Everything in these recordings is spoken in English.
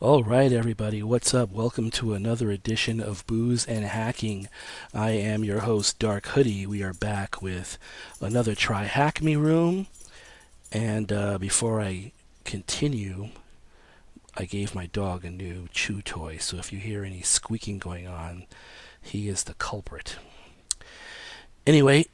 All right, everybody, what's up? Welcome to another edition of Booze and Hacking. I am your host, Dark Hoodie. We are back with another TryHackMe room. And before I continue, I gave my dog a new chew toy, so if you hear any squeaking going on, he is the culprit. Anyway,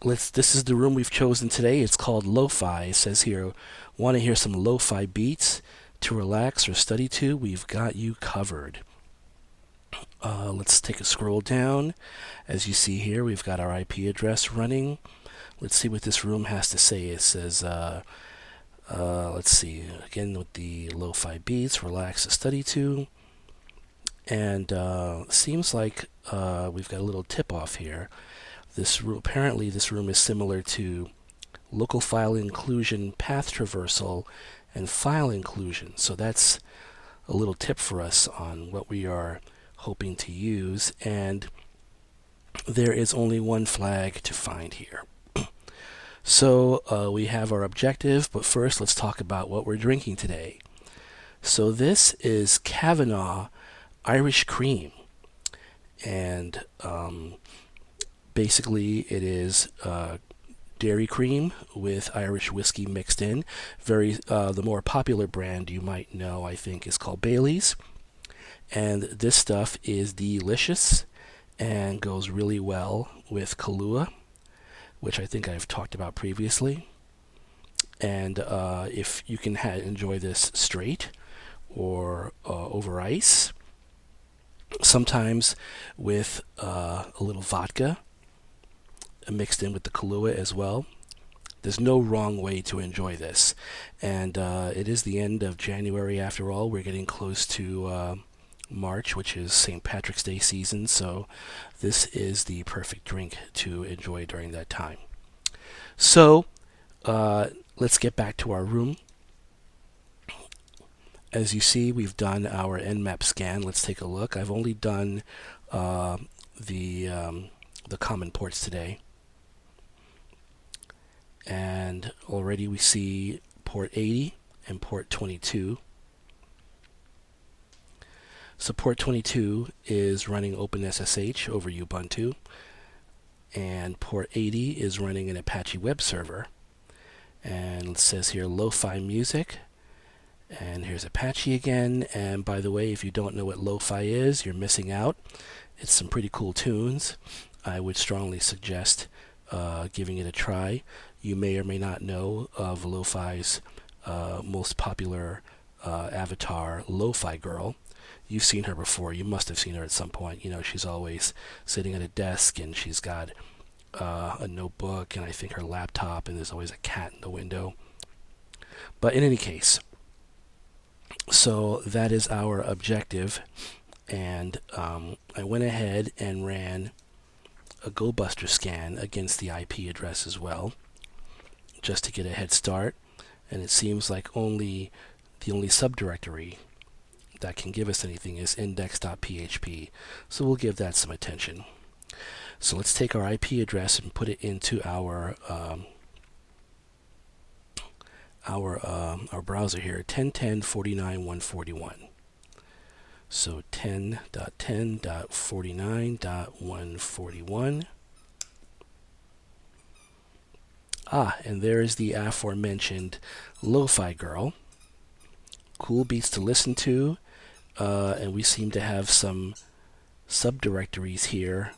this is the room we've chosen today. It's called Lo-Fi. It says here, want to hear some lo-fi beats to relax or study to? We've got you covered. Let's take a scroll down. As you see here, we've got our IP address running. Let's see what this room has to say. It says, let's see, again with the lo-fi beats, relax to study to. And seems like we've got a little tip-off here. Apparently this room is similar to local file inclusion, path traversal, and file inclusion. So that's a little tip for us on what we are hoping to use. And there is only one flag to find here. So we have our objective, but first let's talk about what we're drinking today. So this is Kavanaugh Irish Cream. And basically it is dairy cream with Irish whiskey mixed in. The more popular brand you might know, I think, is called Bailey's. And this stuff is delicious and goes really well with Kahlua, which I think I've talked about previously. And if you can enjoy this straight or over ice, sometimes with a little vodka mixed in with the Kahlua as well. There's no wrong way to enjoy this. And it is the end of January after all. We're getting close to March, which is St. Patrick's Day season, so this is the perfect drink to enjoy during that time. So let's get back to our room. As you see, we've done our Nmap scan. Let's take a look. I've only done the common ports today. And already we see port 80 and port 22. So port 22 is running OpenSSH over Ubuntu, and port 80 is running an Apache web server. And it says here lo-fi music, and here's Apache again. And by the way, if you don't know what lo-fi is, you're missing out. It's some pretty cool tunes. I would strongly suggest giving it a try. You may or may not know of lo-fi's most popular avatar, Lo-Fi Girl. You've seen her before. You must have seen her at some point. You know, she's always sitting at a desk, and she's got a notebook, and I think her laptop, and there's always a cat in the window. But in any case, so that is our objective, and I went ahead and ran a GoBuster scan against the IP address as well, just to get a head start. And it seems like the only subdirectory that can give us anything is index.php, so we'll give that some attention. So let's take our IP address and put it into our browser here, 10.10.49.141. So 10.10.49.141. And there is the aforementioned Lo-Fi Girl. Cool beats to listen to, and we seem to have some subdirectories here.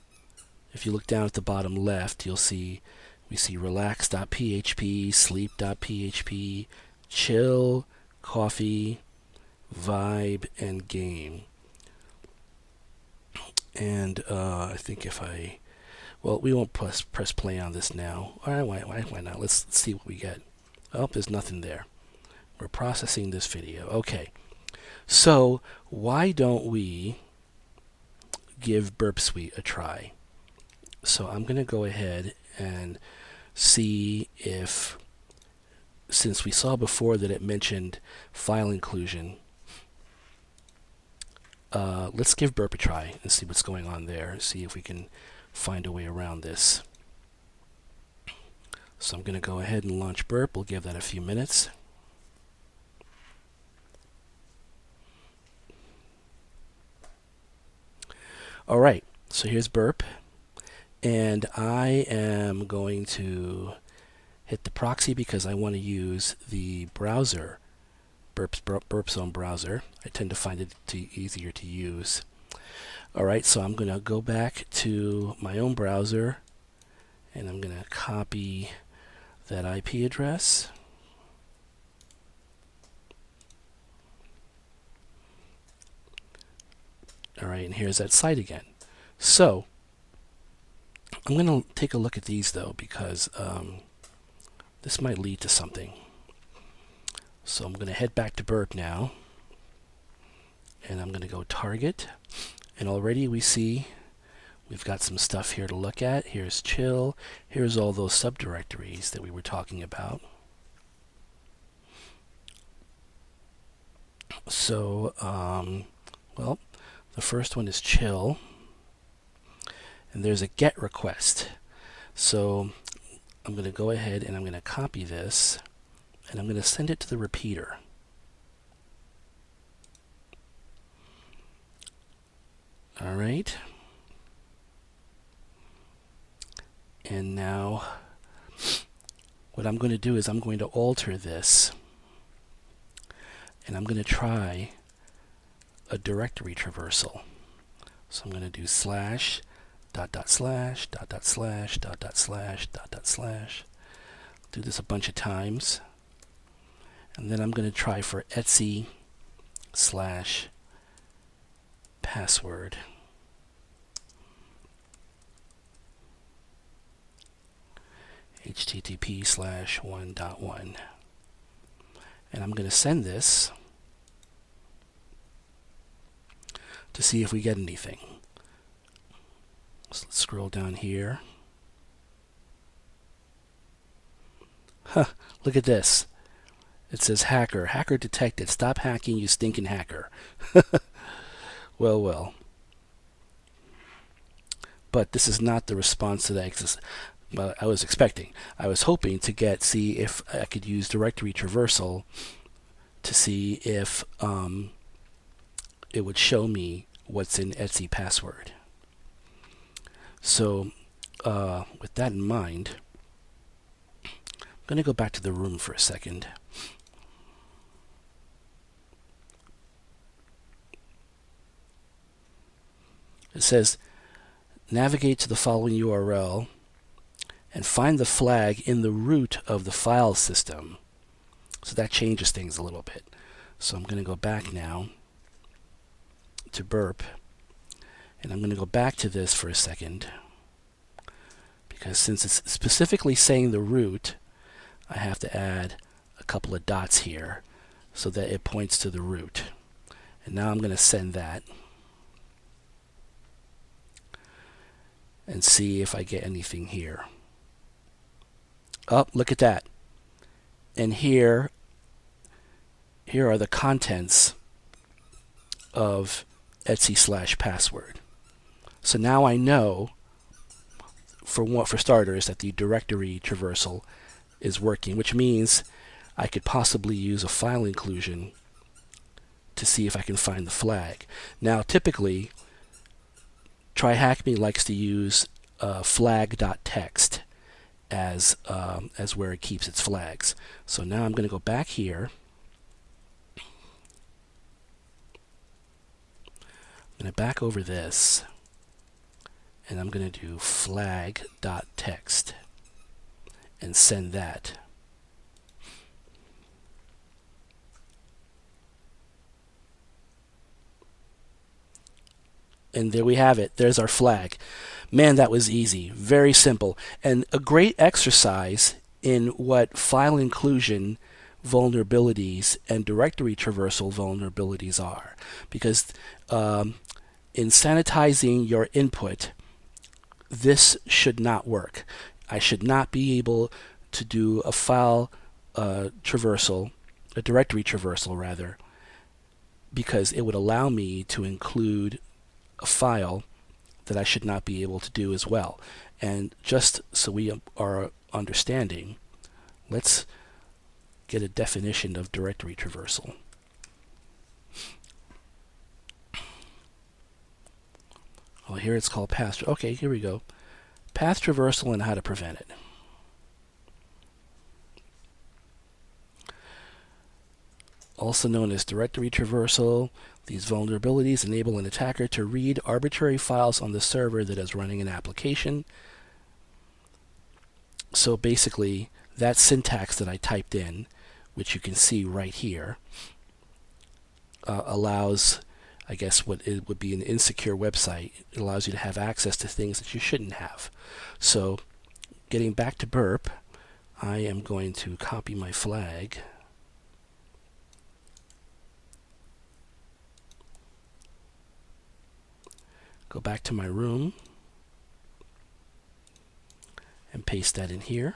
If you look down at the bottom left, we see relax.php, sleep.php, chill, coffee, vibe, and game. And I think we won't press play on this now. All right, why not? Let's see what we get. Oh, there's nothing there. We're processing this video. Okay, so why don't we give Burp Suite a try? So I'm going to go ahead and see if, since we saw before that it mentioned file inclusion, let's give Burp a try and see what's going on there. See if we can find a way around this. So I'm going to go ahead and launch Burp. We'll give that a few minutes. All right, so here's burp, and I am going to hit the proxy because I want to use the browser, burp zone browser. I tend to find it easier to use. All right, so I'm going to go back to my own browser, and I'm going to copy that IP address. All right, and here's that site again. So I'm going to take a look at these though, because this might lead to something. So I'm going to head back to burp now, and I'm going to go target, and already we see we've got some stuff here to look at. Here's chill. Here's all those subdirectories that we were talking about. So, well, the first one is chill, and there's a get request. So I'm going to go ahead and I'm going to copy this, and I'm going to send it to the repeater. All right. And now what I'm going to do is I'm going to alter this, and I'm going to try a directory traversal. So I'm going to do slash dot dot slash dot dot slash dot dot slash dot dot slash. Do this a bunch of times, and then I'm going to try for Etsy slash password. HTTP slash 1.1. And I'm going to send this to see if we get anything. So let's scroll down here. Huh, look at this. It says hacker. Hacker detected. Stop hacking, you stinking hacker. Well, well. But this is not the response that I was expecting. I was hoping to see if I could use directory traversal to see if it would show me what's in Etsy password. So with that in mind, I'm going to go back to the room for a second. It says, navigate to the following URL and find the flag in the root of the file system. So that changes things a little bit. So I'm going to go back now to burp, and I'm going to go back to this for a second, because since it's specifically saying the root, I have to add a couple of dots here so that it points to the root. And now I'm going to send that and see if I get anything here. Oh, look at that. And here are the contents of Etsy slash password. So now I know, for starters, that the directory traversal is working, which means I could possibly use a file inclusion to see if I can find the flag. Now, typically, TryHackMe likes to use flag.txt as where it keeps its flags. So now I'm going to go back here. I'm going to back over this, and I'm going to do flag.txt and send that. And there we have it. There's our flag. Man, that was easy. Very simple. And a great exercise in what file inclusion vulnerabilities and directory traversal vulnerabilities are. Because in sanitizing your input, this should not work. I should not be able to do a file traversal, a directory traversal rather, because it would allow me to include a file that I should not be able to do as well. And just so we are understanding, let's get a definition of directory traversal. Oh, here it's called path. Okay, here we go. Path traversal and how to prevent it. Also known as directory traversal, these vulnerabilities enable an attacker to read arbitrary files on the server that is running an application. So basically, that syntax that I typed in, which you can see right here, allows, I guess, what it would be an insecure website. It allows you to have access to things that you shouldn't have. So, getting back to burp, I am going to copy my flag. Go back to my room and paste that in here.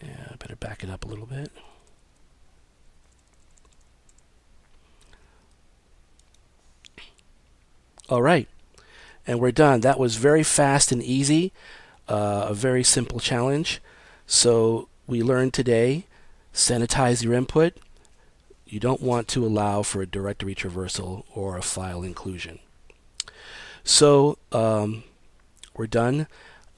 Yeah, I better back it up a little bit. All right, and we're done. That was very fast and easy, a very simple challenge. So we learned today, sanitize your input. You don't want to allow for a directory traversal or a file inclusion. So we're done.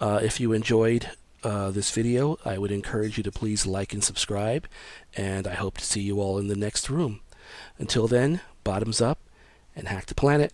If you enjoyed this video, I would encourage you to please like and subscribe, and I hope to see you all in the next room. Until then, bottoms up and hack the planet.